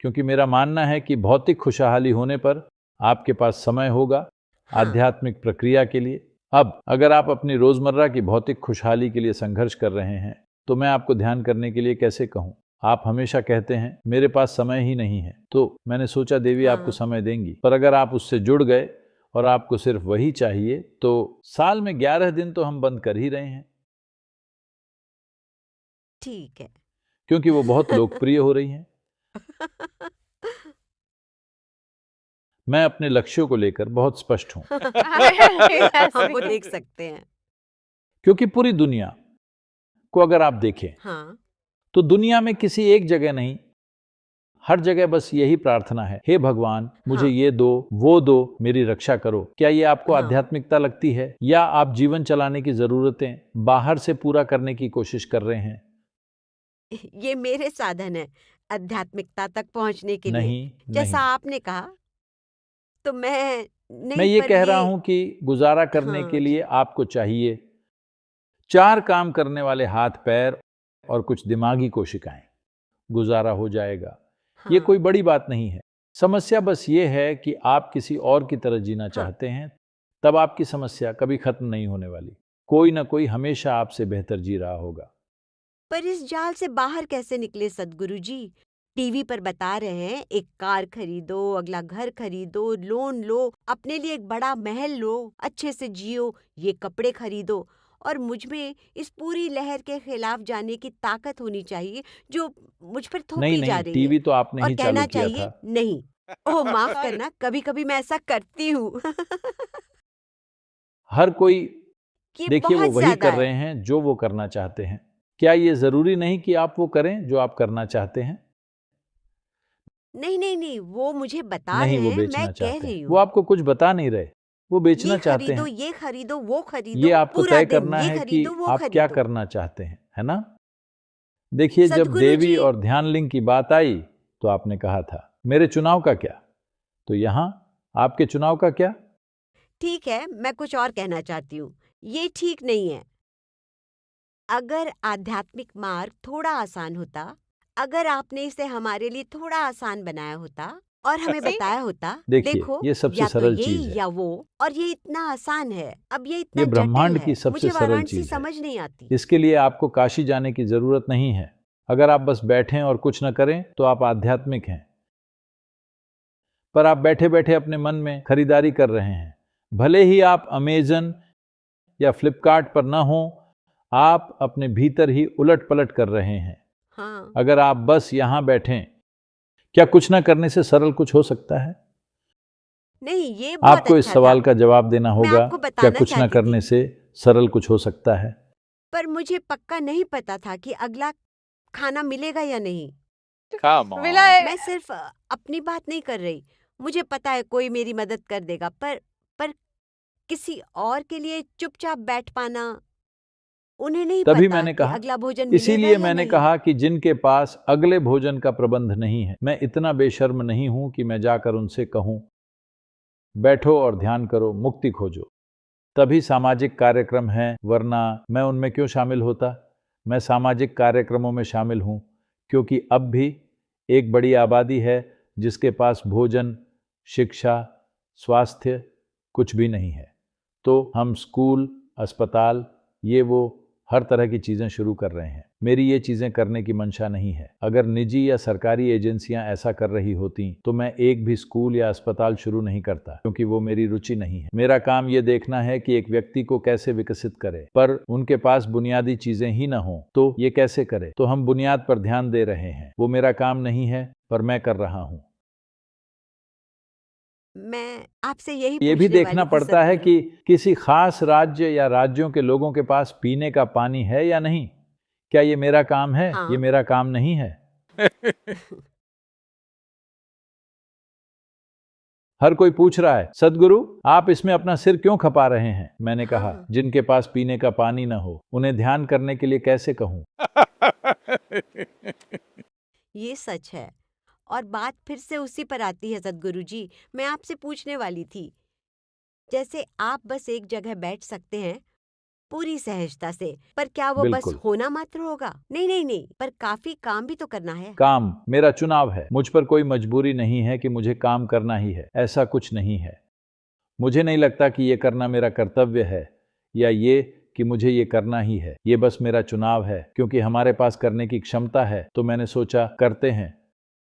क्योंकि मेरा मानना है कि भौतिक खुशहाली होने पर आपके पास समय होगा हाँ। आध्यात्मिक प्रक्रिया के लिए। अब अगर आप अपनी रोजमर्रा की भौतिक खुशहाली के लिए संघर्ष कर रहे हैं तो मैं आपको ध्यान करने के लिए कैसे कहूं? आप हमेशा कहते हैं मेरे पास समय ही नहीं है, तो मैंने सोचा देवी आपको हाँ। समय देंगी। पर अगर आप उससे जुड़ गए और आपको सिर्फ वही चाहिए तो साल में 11 दिन तो हम बंद कर ही रहे हैं, ठीक है। क्योंकि वो बहुत लोकप्रिय हो रही हैं। मैं अपने लक्ष्यों को लेकर बहुत स्पष्ट हूं, हम वो देख सकते हैं। क्योंकि पूरी दुनिया को अगर आप देखें हाँ। तो दुनिया में किसी एक जगह नहीं, हर जगह बस यही प्रार्थना है, हे भगवान मुझे हाँ। ये दो, वो दो, मेरी रक्षा करो। क्या ये आपको हाँ। आध्यात्मिकता लगती है, या आप जीवन चलाने की जरूरतें बाहर से पूरा करने की कोशिश कर रहे हैं? ये मेरे साधन है आध्यात्मिकता तक पहुंचने के लिए, नहीं, जैसा नहीं। आपने कहा। तो मैं मैं नहीं, ये पर कह रहा ये हूं कि गुजारा करने के हाँ। लिए आपको चाहिए 4 काम करने वाले हाथ पैर और कुछ दिमागी कोशिकाएं। गुजारा हो जाएगा। ये हाँ। कोई बड़ी बात नहीं है। समस्या बस ये है कि आप किसी और की तरह जीना हाँ। चाहते हैं, तब आपकी समस्या कभी खत्म नहीं होने वाली। कोई ना कोई हमेशा आपसे बेहतर जी रहा होगा। पर इस जाल से बाहर कैसे निकले सद्गुरु जी? टीवी पर बता रहे हैं एक कार खरीदो, अगला घर खरीदो, लोन लो, अपने लिए एक बड़ा महल लो, अच्छे से जियो, ये कपड़े खरीदो। और मुझ में इस पूरी लहर के खिलाफ जाने की ताकत होनी चाहिए जो मुझ पर नहीं, थोपी जा नहीं, रही है। टीवी तो आपने और ही चालू कहना किया चाहिए था। नहीं। ओह माफ करना, कभी कभी मैं ऐसा करती हूँ। हर कोई, ये देखिए वो बहुत वही ज्यादा कर है। रहे हैं जो वो करना चाहते हैं। क्या ये ज़रूरी नहीं कि आप वो करें जो आप करना चाहते हैं? नहीं नहीं नहीं, वो मुझे बता नहीं, रहे वो हैं, मैं बेचना कह चाहते हैं। रही वो हूँ। आपको कुछ बता नहीं रहे, वो बेचना चाहते हैं। ये खरीदो, वो ये खरीदो, आपको पूरा तय दिन करना ये है कि खरीदो, वो आप क्या खरीदो। करना चाहते हैं, है ना? देखिए, जब सद्गुरु देवी जी, और ध्यानलिंग की बात आई तो आपने कहा था मेरे चुनाव का क्या? तो यहाँ आपके चुनाव का क्या? ठीक है, मैं कुछ और कहना चाहती हूँ। ये ठीक नहीं है। अगर आध्यात्मिक मार्ग थोड़ा आसान होता, अगर आपने इसे हमारे लिए थोड़ा आसान बनाया होता और हमें सही में? बताया होता, देखिए, देखो ये सबसे या तो सरल ये चीज है। या वो, और ये इतना आसान है, अब ये ये इतना जटिल ब्रह्मांड की है, सबसे मुझे सरल वाराणसी चीज है। समझ नहीं आती। इसके लिए आपको काशी जाने की जरूरत नहीं है। अगर आप बस बैठें और कुछ न करें तो आप आध्यात्मिक हैं। पर आप बैठे बैठे अपने मन में खरीदारी कर रहे हैं। भले ही आप अमेजन या फ्लिपकार्ट पर ना हो, आप अपने भीतर ही उलट पलट कर रहे हैं। हाँ। अगर आप बस यहां बैठें, क्या कुछ ना करने से सरल कुछ हो सकता है? नहीं, ये बहुत आपको इस अच्छा था। सवाल का जवाब देना मैं होगा, आपको क्या बताना कुछ ना चाहती करने थी, से सरल कुछ हो सकता है? पर मुझे पक्का नहीं पता था कि अगला खाना मिलेगा या नहीं। Come मिला on. है। मैं सिर्फ अपनी बात नहीं कर रही। मुझे पता है कोई मेरी मदद कर देगा, पर किसी और के लिए चुपचाप बैठ पाना, उन्हें नहीं तभी पता मैंने कि कहा, अगला भोजन मिलेगा इसीलिए या मैंने नहीं। कहा कि जिनके पास अगले भोजन का प्रबंध नहीं है, मैं इतना बेशर्म नहीं हूं कि मैं जाकर उनसे कहूं बैठो और ध्यान करो, मुक्ति खोजो। तभी सामाजिक कार्यक्रम हैं, वरना मैं उनमें क्यों शामिल होता? मैं सामाजिक कार्यक्रमों में शामिल हूं क्योंकि अब भी एक बड़ी आबादी है जिसके पास भोजन, शिक्षा, स्वास्थ्य कुछ भी नहीं है। तो हम स्कूल, अस्पताल, ये वो हर तरह की चीज़ें शुरू कर रहे हैं। मेरी ये चीज़ें करने की मंशा नहीं है। अगर निजी या सरकारी एजेंसियां ऐसा कर रही होती तो मैं एक भी स्कूल या अस्पताल शुरू नहीं करता, क्योंकि वो मेरी रुचि नहीं है। मेरा काम ये देखना है कि एक व्यक्ति को कैसे विकसित करे, पर उनके पास बुनियादी चीज़ें ही ना हो तो ये कैसे करे? तो हम बुनियाद पर ध्यान दे रहे हैं। वो मेरा काम नहीं है, पर मैं कर रहा हूँ। मैं आपसे यही ये भी पूछने देखना वाली थी पड़ता है सद्गुरु। कि किसी खास राज्य या राज्यों के लोगों के पास पीने का पानी है या नहीं। क्या ये मेरा काम है? ये हाँ। मेरा काम नहीं है। हर कोई पूछ रहा है, सद्गुरु आप इसमें अपना सिर क्यों खपा रहे हैं? मैंने कहा, हाँ, जिनके पास पीने का पानी ना हो उन्हें ध्यान करने के लिए कैसे कहूं? ये सच है। और बात फिर से उसी पर आती है सद्गुरु जी, मैं आपसे पूछने वाली थी, जैसे आप बस एक जगह बैठ सकते हैं पूरी सहजता से। पर क्या वो बस बिल्कुल। होना मात्र होगा? नहीं नहीं नहीं, पर काफी काम भी तो करना है। काम मेरा चुनाव है। मुझ पर कोई मजबूरी नहीं है कि मुझे काम करना ही है। ऐसा कुछ नहीं है। मुझे नहीं लगता कि ये करना मेरा कर्तव्य है या ये कि मुझे ये करना ही है। ये बस मेरा चुनाव है। क्योंकि हमारे पास करने की क्षमता है तो मैंने सोचा करते हैं